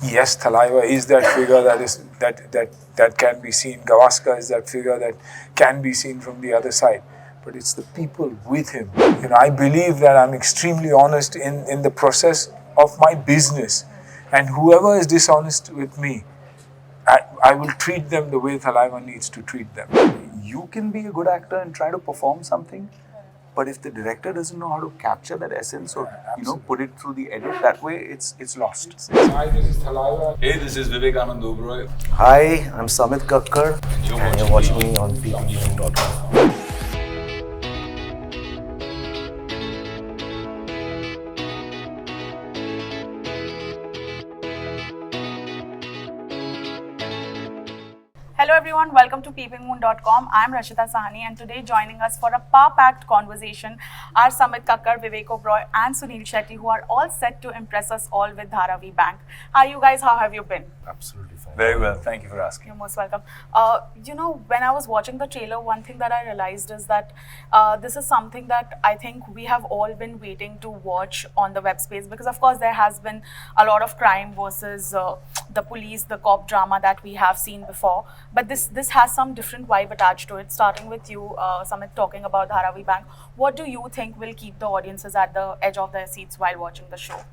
Yes, Thalaiva is that figure that can be seen. Gavaskar is that figure that can be seen from the other side. But it's the people with him. I believe that I'm extremely honest in the process of my business. And whoever is dishonest with me, I will treat them the way Thalaiva needs to treat them. You can be a good actor and try to perform something, but if the director doesn't know how to capture that essence or put it through the edit, that way it's lost. Hi, this is Thalaiva. Hey, this is Vivek Oberoi. Hi, I'm Samit Kakkad and you're watching me on PeepingMoon.com. Hello everyone, welcome to PeepingMoon.com. I'm Rashita, Sahni, and today joining us for a power-packed conversation are Samit Kakkad, Vivek Oberoi and Suniel Shetty, who are all set to impress us all with Dharavi Bank. Hi you guys, how have you been? Absolutely fine. Very well, thank you for asking. You're most welcome. When I was watching the trailer, one thing that I realized is that this is something that I think we have all been waiting to watch on the web space, because of course there has been a lot of crime versus the police, the cop drama that we have seen before. But this has some different vibe attached to it. Starting with you, Samit, talking about Dharavi Bank, what do you think will keep the audiences at the edge of their seats while watching the show?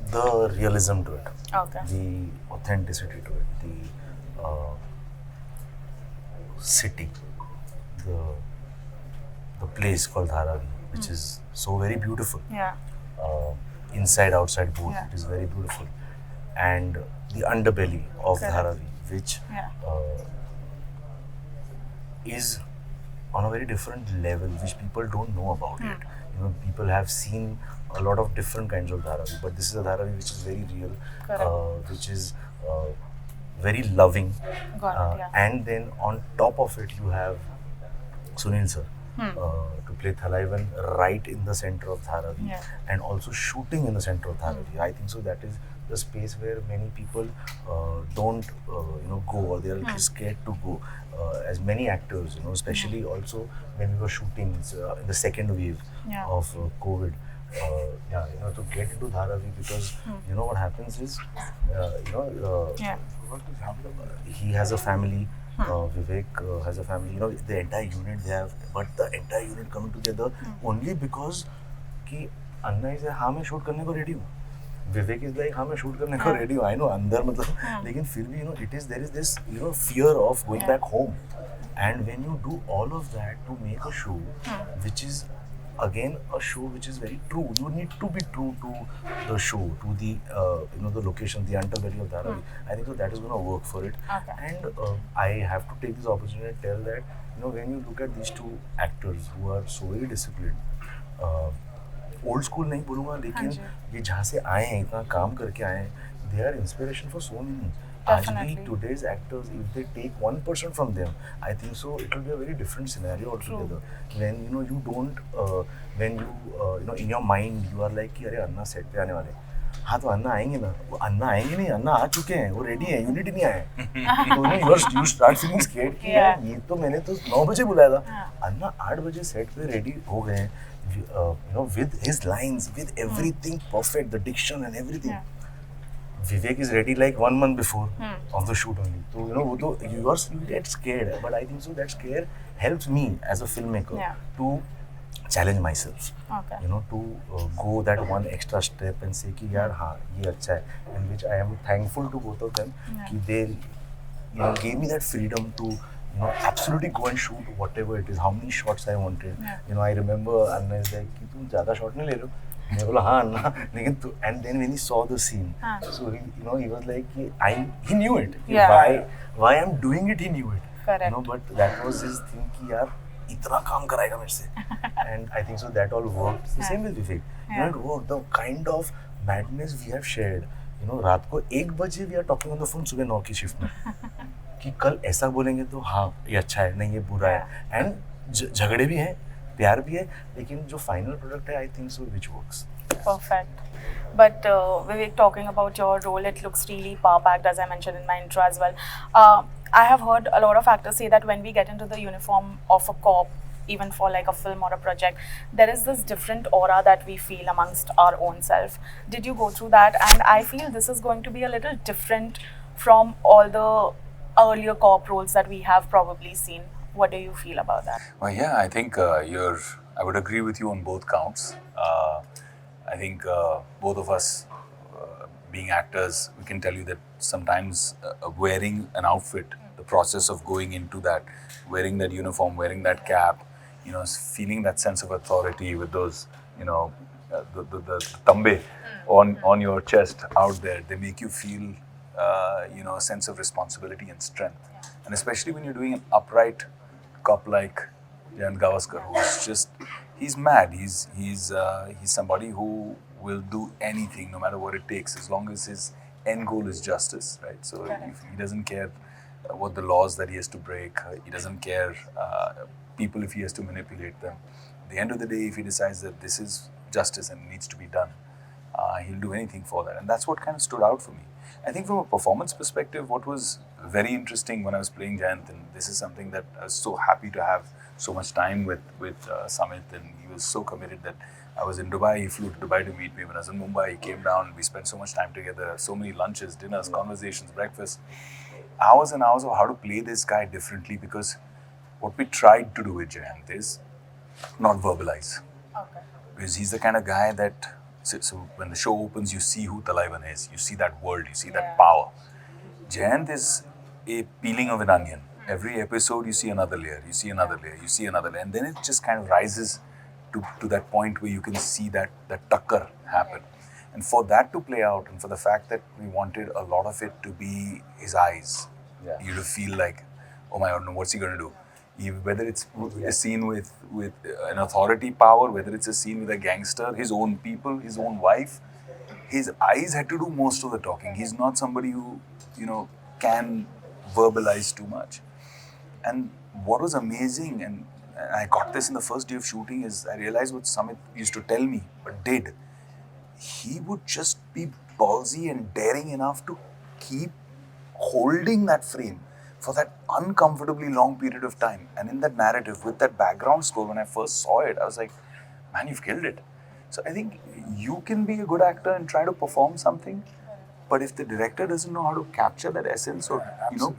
The realism to it, Okay. the authenticity to it, the city, the place called Dharavi, which is so very beautiful. Yeah. Inside, outside, both. Yeah. It is very beautiful. And the underbelly of Correct. Dharavi, which Yeah. is on a very different level, which people don't know about it. People have seen a lot of different kinds of Dharavi, but this is a Dharavi which is very real, Correct. which is very loving. Got it, yeah. And then on top of it, you have Suniel sir to play Thalaivan right in the center of Dharavi, Yeah. and also shooting in the center of Dharavi. I think so that is the space where many people don't go, or they are a little scared to go. As many actors, especially also when we were shooting in the second wave Yeah. of COVID. To get into Dharavi, because what happens is, Yeah. he has a family. Vivek has a family. The entire unit they have, but the entire unit coming together only because कि अन्ना is हाँ मैं shoot करने को ready हूँ. Vivek is like हाँ मैं shoot करने को ready हूँ. I know अंदर मतलब, लेकिन फिर भी there is this fear of going back home. And when you do all of that to make a show, which is again a show which is very true, you need to be true to the show, to the the location, the underbelly of Dharavi. I think so that is going to work for it. Okay. And I have to take this opportunity to tell that when you look at these two actors who are so very disciplined, old school नहीं बोलूँगा, लेकिन ये जहाँ से आए हैं, इतना काम करके आए हैं, they are inspiration for so many. आज भी today's actors, if they take 1% from them, I think so it will be a very different scenario altogether. When you don't, when you in your mind you are like कि अरे अन्ना set पे आने वाले, हाँ तो अन्ना आएंगे ना, वो अन्ना आएंगे नहीं, अन्ना आ चुके हैं, वो रेडी हैं, यूनिट ही नहीं आए, तो you start feeling scared कि यार ये तो मैंने तो 9 बजे बुलाया था, अन्ना 8 बजे सेट पे रेडी हो गए, with his lines, with everything perfect, the diction and everything. Vivek is ready like 1 month before of the shoot only. So you get scared, but I think so that scare helps me as a filmmaker to challenge myself. Okay. To go that one extra step and say कि यार हाँ ये अच्छा है, and which I am thankful to both of them कि they gave me that freedom to absolutely go and shoot whatever it is, how many shots I wanted. I remember Anna is like कि तुम ज़्यादा shot नहीं ले रहे हो. मैं बोला हाँ अन्ना, लेकिन तू, and then when he saw the scene, so he was like he knew it. Why I'm doing it, he knew it. Correct. But that was his thing कि यार इतना काम कराएगा मेरे से. And I think so that all worked. The same with Vivek. It worked. The kind of madness we have shared. रात को 1 बजे we are talking on the phone, सुबह 9 की शिफ्ट में कि कल ऐसा बोलेंगे तो हाँ ये अच्छा है, नहीं ये बुरा है. And झगड़े भी हैं, प्यार भी है, लेकिन जो फाइनल प्रोडक्ट है, I think so which works. Perfect. But Vivek, talking about your role, it looks really power-packed, as I mentioned in my intro as well. I have heard a lot of actors say that when we get into the uniform of a cop, even for like a film or a project, there is this different aura that we feel amongst our own self. Did you go through that? And I feel this is going to be a little different from all the earlier corp roles that we have probably seen. What do you feel about that? Well, yeah, I think I would agree with you on both counts. I think both of us, being actors, we can tell you that sometimes wearing an outfit, the process of going into that, wearing that uniform, wearing that cap, feeling that sense of authority with those, the tambe on your chest out there, they make you feel, a sense of responsibility and strength. And especially when you're doing an upright cop like Jan Gavaskar, who's just, he's mad. He's somebody who will do anything, no matter what it takes, as long as his end goal is justice, right? So he doesn't care what the laws that he has to break. He doesn't care people if he has to manipulate them. At the end of the day, if he decides that this is justice and needs to be done, he'll do anything for that. And that's what kind of stood out for me. I think from a performance perspective, what was very interesting when I was playing Jayant, and this is something that I was so happy to have so much time with Samit, and he was so committed that I was in Dubai, he flew to Dubai to meet me. When I was in Mumbai, he came down, we spent so much time together, so many lunches, dinners, conversations, breakfast, hours and hours of how to play this guy differently, because what we tried to do with Jayant is not verbalize. Okay. Because he's the kind of guy that, so when the show opens, you see who Thalaivan is, you see that world, you see that power. Jayant is a peeling of an onion. Every episode you see another layer, you see another layer, you see another layer, and then it just kind of rises to that point where you can see that tucker happen. And for that to play out, and for the fact that we wanted a lot of it to be his eyes, you to feel like, oh my God, no, what's he going to do? Whether it's a scene with an authority power, whether it's a scene with a gangster, his own people, his own wife, his eyes had to do most of the talking. He's not somebody who, can verbalize too much. And what was amazing, and I got this in the first day of shooting, is I realized what Samit used to tell me, but did. He would just be ballsy and daring enough to keep holding that frame for that uncomfortably long period of time. And in that narrative, with that background score, when I first saw it, I was like, man, you've killed it. So I think you can be a good actor and try to perform something, but if the director doesn't know how to capture that essence or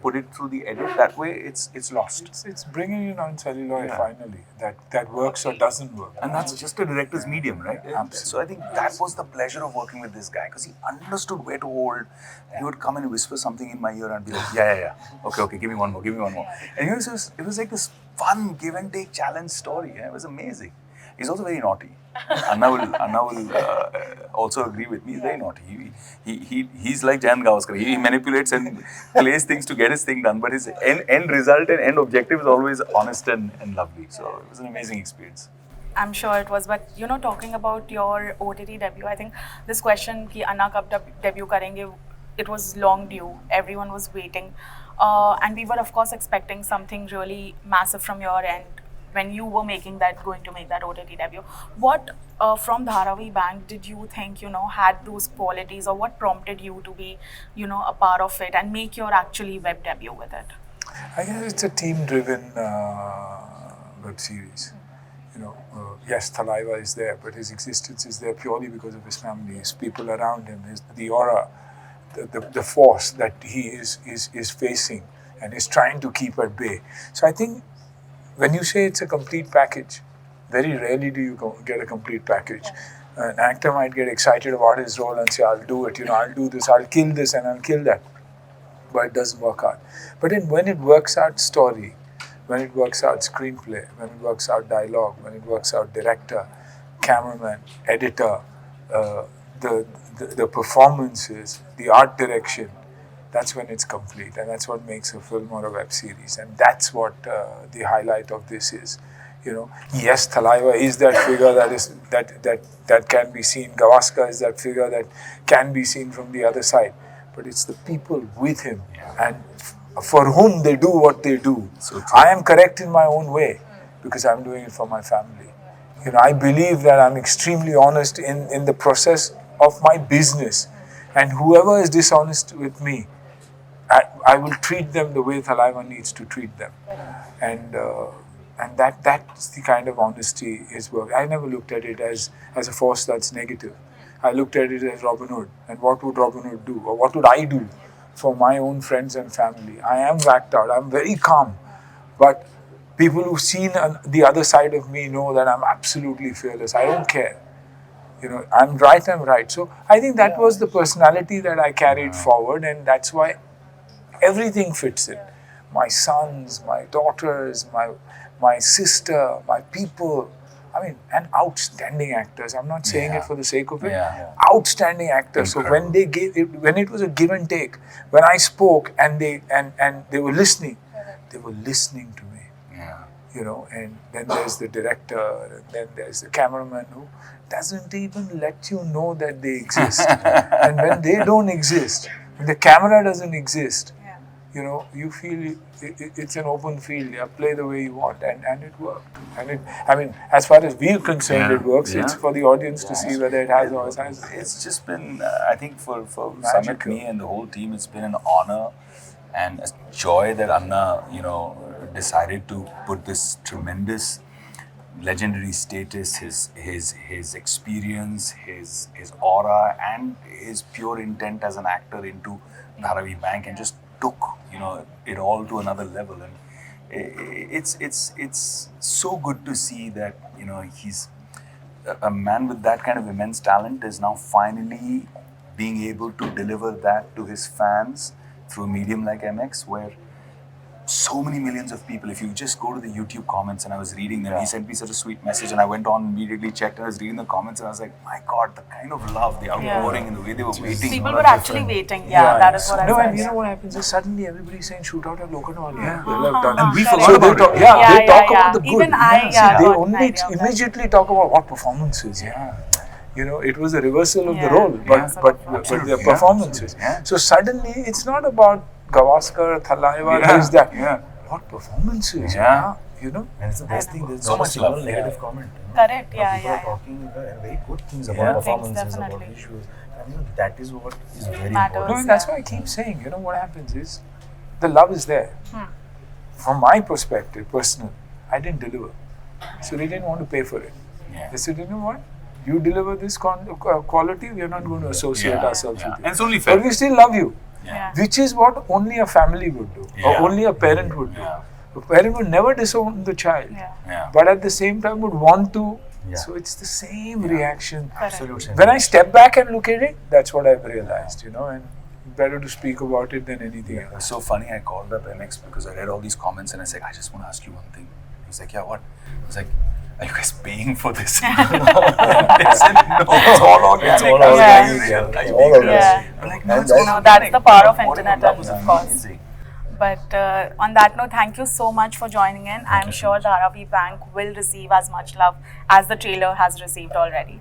put it through the edit, that way it's lost. It's bringing in on celluloid finally that works or doesn't work. And that's just a director's medium, right? Absolutely. So I think that was the pleasure of working with this guy, because he understood where to hold. And he would come and whisper something in my ear and be like, yeah. Okay, give me one more. And it was like this fun give and take challenge story. It was amazing. He's also very naughty. Anna will also agree with me. He's very naughty. He's like Jan Gavaskar. He manipulates and plays things to get his thing done. But his end result and end objective is always honest and lovely. So it was an amazing experience. I'm sure it was, but talking about your OTT debut, I think this question ki Anna kab debut karenge, it was long due. Everyone was waiting, and we were of course expecting something really massive from your end when you were going to make that OTT debut. What from Dharavi Bank did you think had those qualities, or what prompted you to be a part of it and make your actually web debut with it? I guess it's a team-driven web series. Yes, Thalaiva is there, but his existence is there purely because of his family, his people around him, the aura, the force that he is facing and is trying to keep at bay. So I think when you say it's a complete package, very rarely do you get a complete package. An actor might get excited about his role and say, I'll do it, I'll do this, I'll kill this and I'll kill that. But it doesn't work out. But when it works out story, when it works out screenplay, when it works out dialogue, when it works out director, cameraman, editor, the performances, the art direction, that's when it's complete, and that's what makes a film or a web series, and that's what the highlight of this is. Yes, Thalaiva is that figure that can be seen. Gavaskar is that figure that can be seen from the other side, but it's the people with him and for whom they do what they do. So I am correct in my own way because I'm doing it for my family. I believe that I'm extremely honest in the process of my business, and whoever is dishonest with me, I will treat them the way Thalaiva needs to treat them. And And that's the kind of honesty is work. I never looked at it as a force that's negative. I looked at it as Robin Hood, and what would Robin Hood do, or what would I do for my own friends and family? I am whacked out. I'm very calm, but people who've seen the other side of me know that I'm absolutely fearless. I don't care. You know, I'm right. So I think that was the personality that I carried forward, and that's why everything fits in. My sons, my daughters, my sister, my people. I mean, and outstanding actors. I'm not saying it for the sake of it. Outstanding actors. Incredible. So when it was a give and take, when I spoke and they were listening, they were listening to me. You know, and then there's the director, and then there's the cameraman who doesn't even let you know that they exist. And when they don't exist, when the camera doesn't exist, you know, you feel it's an open field. You play the way you want, and it worked. And it, I mean, as far as we're concerned, it works. It's for the audience to see whether it has or it has. It's just been, I think, for Samit, me, and the whole team, it's been an honor and a joy that Anna, you know, decided to put this tremendous legendary status, his experience, his aura, and his pure intent as an actor into Dharavi Bank, and just took, you know, it all to another level. And it's so good to see that, you know, he's a man with that kind of immense talent is now finally being able to deliver that to his fans through a medium like MX, where so many millions of people, if you just go to the YouTube comments, and I was reading them, he sent me such a sweet message, and I went on immediately, checked, and I was reading the comments, and I was like, my God, the kind of love, the outpouring, and the way they were waiting. People were actually waiting. That is what I said. No, and you know what happens is suddenly everybody's saying shoot out at Lokanwala. And we forgot about it. They talk about the good. Even I, they only immediately talk about what performances. You know, it was a reversal of the role, but the performances. So suddenly, it's not about Gavaskar, Thalaiwal, there's that. What performances? You know, And it's the best thing. There's So not a much single love. negative comment. Correct. People are talking very good things about performances, about visuals. And you know, that is what is very Matters. no, important. and that's why I keep saying, you know, what happens is the love is there. From my perspective, personal, I didn't deliver. So they didn't want to pay for it. They said, you know what? You deliver this quality, we are not going to associate ourselves with you. And it's only fair. But we still love you. Yeah. Which is what only a family would do, or only a parent would do. A parent would never disown the child, but at the same time would want to. So it's the same reaction. Absolute When I step back and look at it, that's what I've realized, you know, and better to speak about it than anything else. It's so funny, I called up MX because I read all these comments and I said, I just want to ask you one thing. He's like, yeah, what? I was like, are you guys paying for this? They said, no, it's all organic. It's all I was organic. like, It's all organic. I'm like, no, it's And all No, organic. that's the power of What internet, that was of course. amazing. But on that note, thank you so much for joining in. I'm sure Dharavi Bank will receive as much love as the trailer has received already.